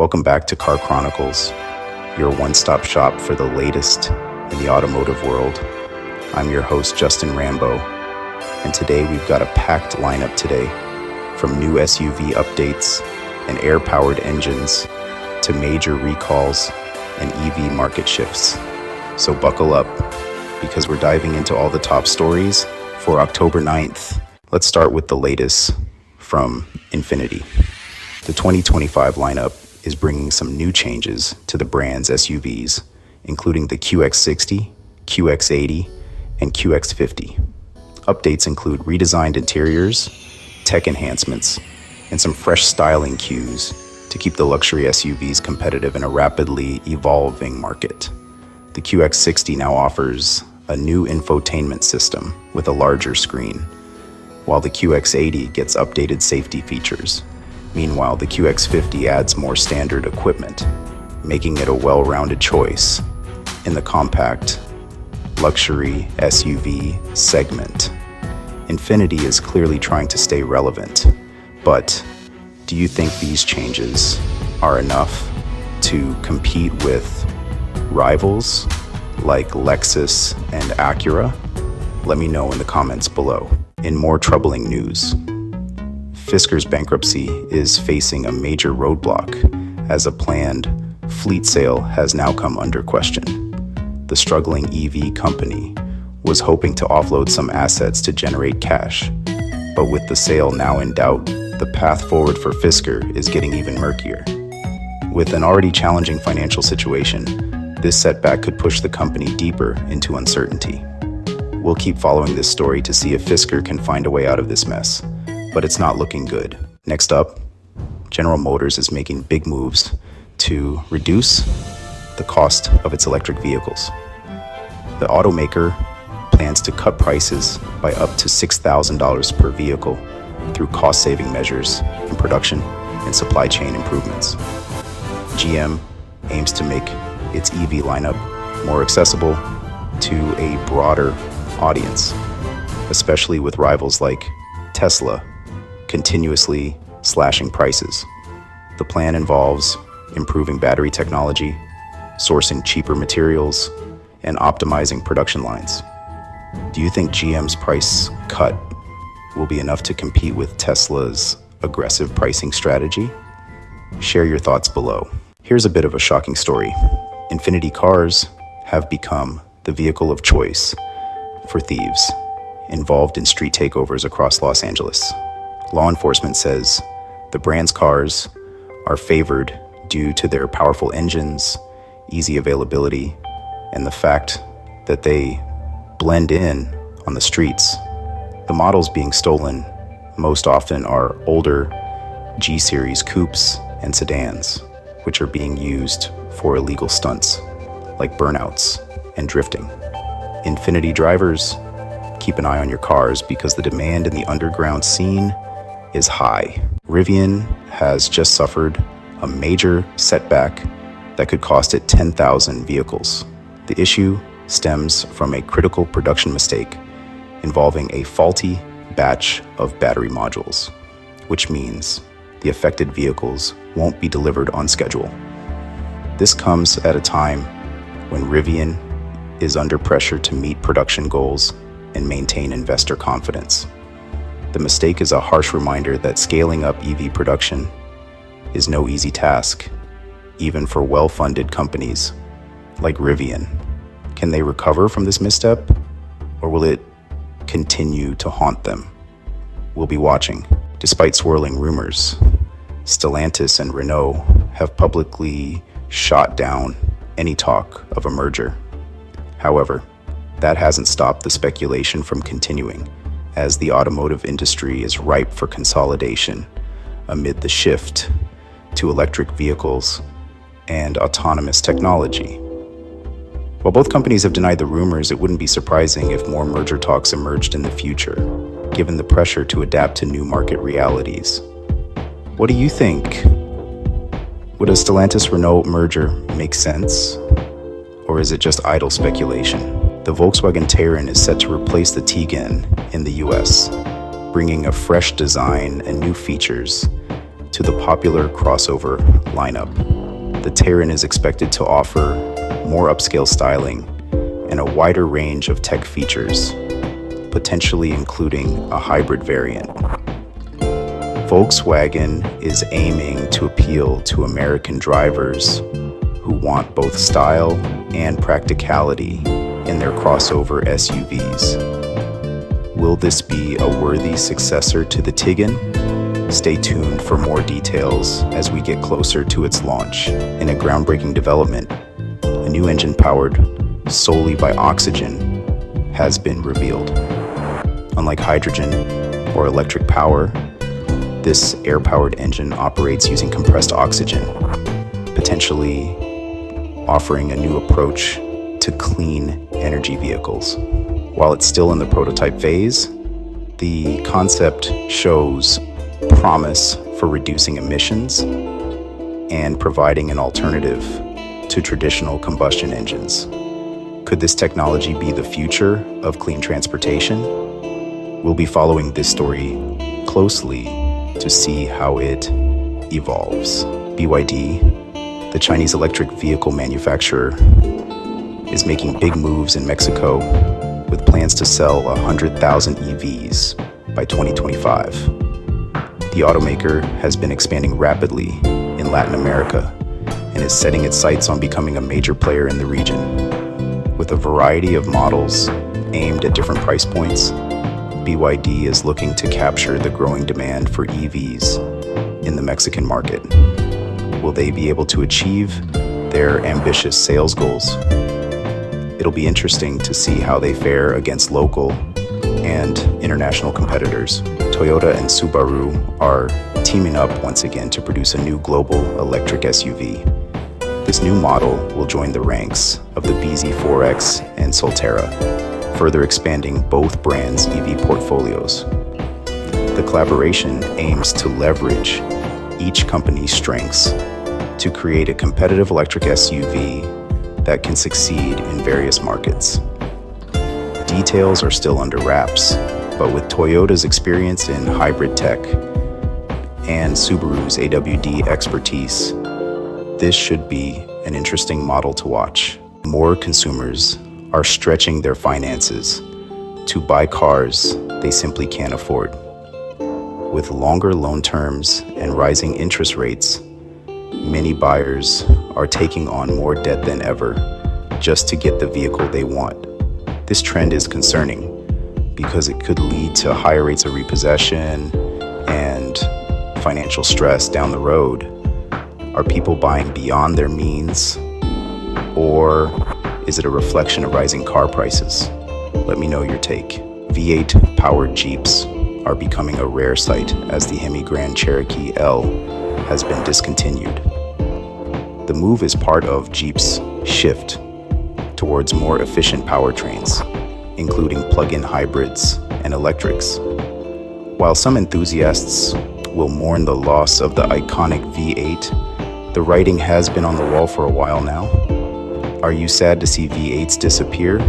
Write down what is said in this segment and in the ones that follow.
Welcome back to Car Chronicles, your one-stop shop for the latest in the automotive world. I'm your host, Justin Rambo, and today we've got a packed lineup today, from new SUV updates and air-powered engines to major recalls and EV market shifts. So buckle up, because we're diving into all the top stories for October 9th. Let's start with the latest from Infiniti. The 2025 lineup is bringing some new changes to the brand's SUVs, including the QX60, QX80, and QX50. Updates include redesigned interiors, tech enhancements, and some fresh styling cues to keep the luxury SUVs competitive in a rapidly evolving market. The QX60 now offers a new infotainment system with a larger screen, while the QX80 gets updated safety features. Meanwhile, the QX50 adds more standard equipment, making it a well-rounded choice in the compact luxury SUV segment. Infiniti is clearly trying to stay relevant, but do you think these changes are enough to compete with rivals like Lexus and Acura? Let me know in the comments below. In more troubling news, Fisker's bankruptcy is facing a major roadblock as a planned fleet sale has now come under question. The struggling EV company was hoping to offload some assets to generate cash, but with the sale now in doubt, the path forward for Fisker is getting even murkier. With an already challenging financial situation, this setback could push the company deeper into uncertainty. We'll keep following this story to see if Fisker can find a way out of this mess, but it's not looking good. Next up, General Motors is making big moves to reduce the cost of its electric vehicles. The automaker plans to cut prices by up to $6,000 per vehicle through cost-saving measures in production and supply chain improvements. GM aims to make its EV lineup more accessible to a broader audience, especially with rivals like Tesla continuously slashing prices. The plan involves improving battery technology, sourcing cheaper materials, and optimizing production lines. Do you think GM's price cut will be enough to compete with Tesla's aggressive pricing strategy? Share your thoughts below. Here's a bit of a shocking story. Infiniti cars have become the vehicle of choice for thieves involved in street takeovers across Los Angeles. Law enforcement says the brand's cars are favored due to their powerful engines, easy availability, and the fact that they blend in on the streets. The models being stolen most often are older G-Series coupes and sedans, which are being used for illegal stunts like burnouts and drifting. Infiniti drivers, keep an eye on your cars because the demand in the underground scene is high. Rivian has just suffered a major setback that could cost it 10,000 vehicles. The issue stems from a critical production mistake involving a faulty batch of battery modules, which means the affected vehicles won't be delivered on schedule. This comes at a time when Rivian is under pressure to meet production goals and maintain investor confidence. The mistake is a harsh reminder that scaling up EV production is no easy task, even for well-funded companies like Rivian. Can they recover from this misstep, or will it continue to haunt them? We'll be watching. Despite swirling rumors, Stellantis and Renault have publicly shot down any talk of a merger. However, that hasn't stopped the speculation from continuing, as the automotive industry is ripe for consolidation amid the shift to electric vehicles and autonomous technology. While both companies have denied the rumors, it wouldn't be surprising if more merger talks emerged in the future, given the pressure to adapt to new market realities. What do you think? Would a Stellantis-Renault merger make sense? Or is it just idle speculation? The Volkswagen Terran is set to replace the Tiguan in the US, bringing a fresh design and new features to the popular crossover lineup. The Terran is expected to offer more upscale styling and a wider range of tech features, potentially including a hybrid variant. Volkswagen is aiming to appeal to American drivers who want both style and practicality in their crossover SUVs. Will this be a worthy successor to the Tiggan? Stay tuned for more details as we get closer to its launch. In a groundbreaking development, a new engine powered solely by oxygen has been revealed. Unlike hydrogen or electric power, this air-powered engine operates using compressed oxygen, potentially offering a new approach to clean energy vehicles. While it's still in the prototype phase, the concept shows promise for reducing emissions and providing an alternative to traditional combustion engines. Could this technology be the future of clean transportation? We'll be following this story closely to see how it evolves. BYD, the Chinese electric vehicle manufacturer, is making big moves in Mexico with plans to sell 100,000 EVs by 2025. The automaker has been expanding rapidly in Latin America and is setting its sights on becoming a major player in the region. With a variety of models aimed at different price points, BYD is looking to capture the growing demand for EVs in the Mexican market. Will they be able to achieve their ambitious sales goals? It'll be interesting to see how they fare against local and international competitors. Toyota and Subaru are teaming up once again to produce a new global electric SUV. This new model will join the ranks of the BZ4X and Solterra, further expanding both brands' EV portfolios. The collaboration aims to leverage each company's strengths to create a competitive electric SUV that can succeed in various markets. Details are still under wraps, but with Toyota's experience in hybrid tech and Subaru's AWD expertise, this should be an interesting model to watch. More consumers are stretching their finances to buy cars they simply can't afford. With longer loan terms and rising interest rates, many buyers are taking on more debt than ever just to get the vehicle they want. This trend is concerning because it could lead to higher rates of repossession and financial stress down the road. Are people buying beyond their means, or is it a reflection of rising car prices? Let me know your take. V8 powered Jeeps are becoming a rare sight as the Hemi Grand Cherokee L has been discontinued. The move is part of Jeep's shift towards more efficient powertrains, including plug-in hybrids and electrics. While some enthusiasts will mourn the loss of the iconic V8, the writing has been on the wall for a while now. Are you sad to see V8s disappear,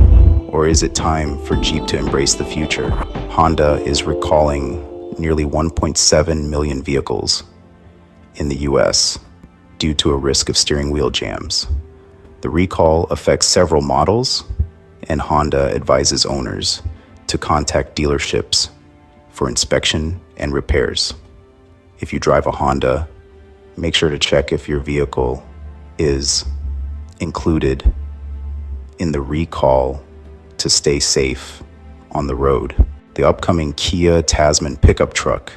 or is it time for Jeep to embrace the future? Honda is recalling nearly 1.7 million vehicles in the US due to a risk of steering wheel jams. The recall affects several models, and Honda advises owners to contact dealerships for inspection and repairs. If you drive a Honda, make sure to check if your vehicle is included in the recall to stay safe on the road. The upcoming Kia Tasman pickup truck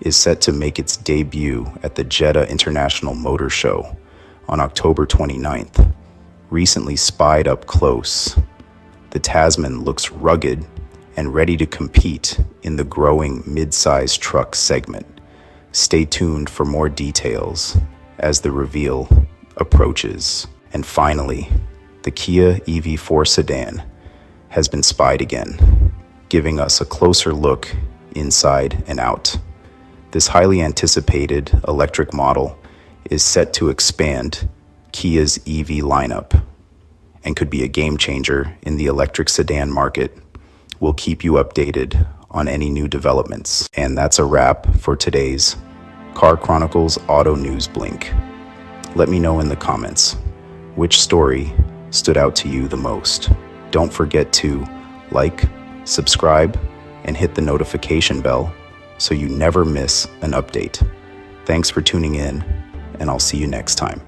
is set to make its debut at the Jeddah International Motor Show on October 29th. Recently spied up close, the Tasman looks rugged and ready to compete in the growing mid-size truck segment. Stay tuned for more details as the reveal approaches. And finally, the Kia EV4 Sedan has been spied again, giving us a closer look inside and out. This highly anticipated electric model is set to expand Kia's EV lineup and could be a game changer in the electric sedan market. We'll keep you updated on any new developments. And that's a wrap for today's Car Chronicles Auto News Blink. Let me know in the comments which story stood out to you the most. Don't forget to like, subscribe, and hit the notification bell so you never miss an update. Thanks for tuning in, and I'll see you next time.